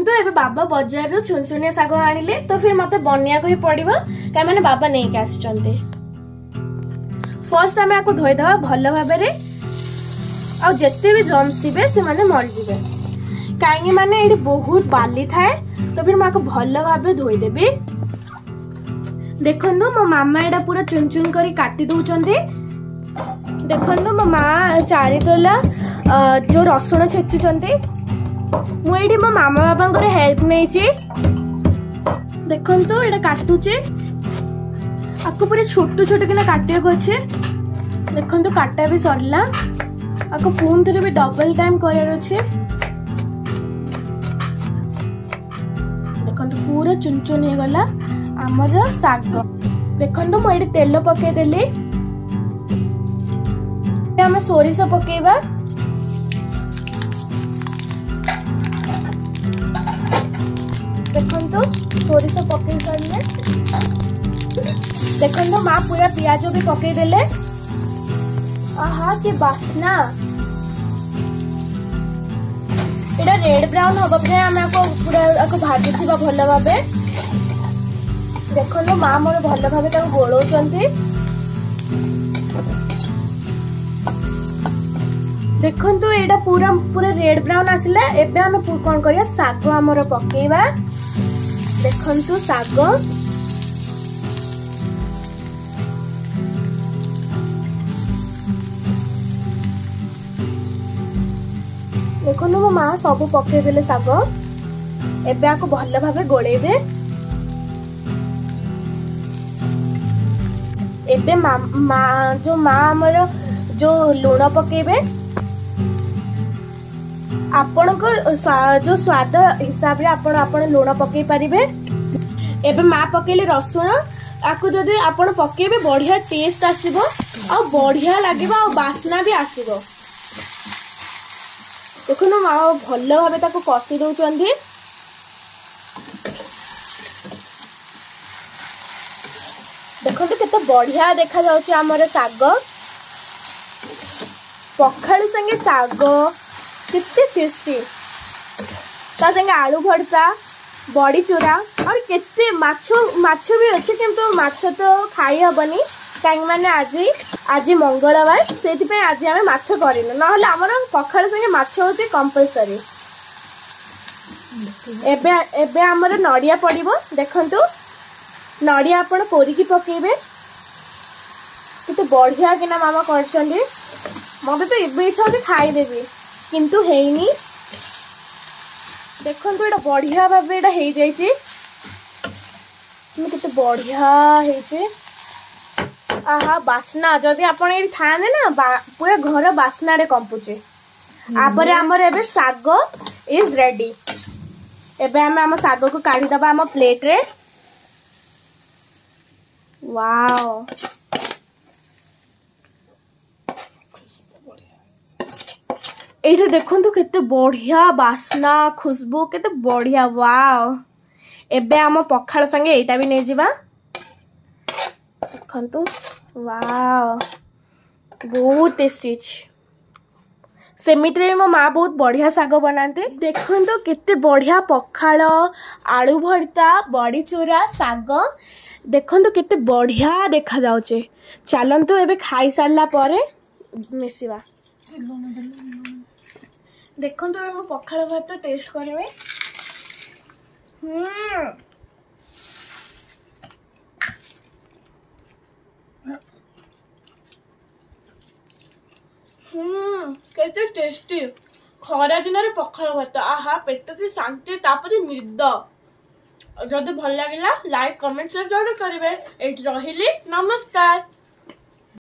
देखंतु एबे बाबा बाजार रो छुनछुनिया साग आनिले तो फिर मते बनिया को ही पड़िबो काहे माने बाबा नै के आछचंते। फर्स्ट हमें आको धोई दवा भलो भाबे रे आ जत्ते भी जर्म्स थिबे से माने मर जिवे काहे माने एडी बहुत बाली थाए तो फिर माको भलो भाबे धोई देबी। देखंतु मो मामा एडा पूरा चुन चुन करी काटी दउचंती। देखंतु मो मा चारि तला जो रसुण छेचुचंती मुझे मो मामा बाबा हेल्प नहीं। देखो ये काटुचे आपको पूरा छोट छोट किना काटिया को अच्छे। देखो काटा भी सरला आपको पुन थे भी डबल टाइम करार अच्छे। देखो पूरा चुन चुन हो गला आमर साग। देखो मुझे तेल पकईदेली आम सोरिष पकेबा। देखो सोरिष पकई सारे देखो माँ पूरा पियाज भी पकई देले। आहा के बास्ना एटा रेड ब्राउन हम पे आम पूरा भाजी थी भल भावे। देखो माँ मोर भल भावे गोलौचंती। देखो एटा पूरा पूरा रेड ब्राउन आसिला। एबे हम कौन करिया साग आमर पकेबा। देखो साग देखो मो माँ सब पकईदे साग। एबे आको भल भावे गोलेबे। एबे जो माँ आमर जो लुण पकेबे आपण को जो स्वाद हिसाब रे आपण लुण पकई पारिबे। एबे माँ पकेले रसुण आकु जदि आपण पकेबे बढ़िया टेस्ट आसीबो आ बढ़िया लागिबो आ बास्ना भी आसीबो। देखो ना माँ भल भावे ताको कसी दउचंदी। देखो तो केते बढ़िया देखा जाउची हमर साग। पखाड़ी संगे साग कितने टेस्टी ता संगे आलू भरता बड़ी चूरा और केते माछ भी अच्छे किंतु माछ तो खाई हबनी कहीं माने आज मंगलवार से आज आम माछ करिनु नहले हमर पखाड़ संगे माछ होती कंपलसरी। एबे एबे हमर नड़िया पड़िबो। देखंतु नड़िया आपण पोरिकी पकेबे कितु बढ़िया किना मामा करछंदी। मते तो एबे इच्छा होती खाई देबी किंतु हेइनी। देखंतु एटा बढ़िया भाबे एटा हेइ जाइछि। कितु बढ़िया हेइछि। आहा बास्ना जदि आपण एठी थाने ना पूरा घर बास्ना रे कंपुचे। आपर हमर एबे साग इज रेडी। एबे हम हम साग को काढी दबा हम प्लेट रे। वाओ एठे देखंतु केते बढ़िया बास्ना खुशबू केते बढ़िया। वाओ एबे हम पखाड़ संगे एटा भी नै जिबा। देखंतु वाओ बहुत टेस्टी। सेमित्रे मो माँ बहुत बढ़िया साग बनाते। देखंतु केते बढ़िया पखाड़ आलू भरता बड़ी चूरा साग। देखंतु केते बढ़िया देखा जाउचे। चलंतु एबे खाई सारला परे मिसिबा। देखंतु मो पखाड़ भात टेस्ट करबे। केते टेस्टी खरा दिन रे पखाड़ भात। आहा पेट की शांति तापर निद। जदि भल लागिला लाइक कमेंट शेयर जरूर करिवे। एठी रहिली नमस्कार।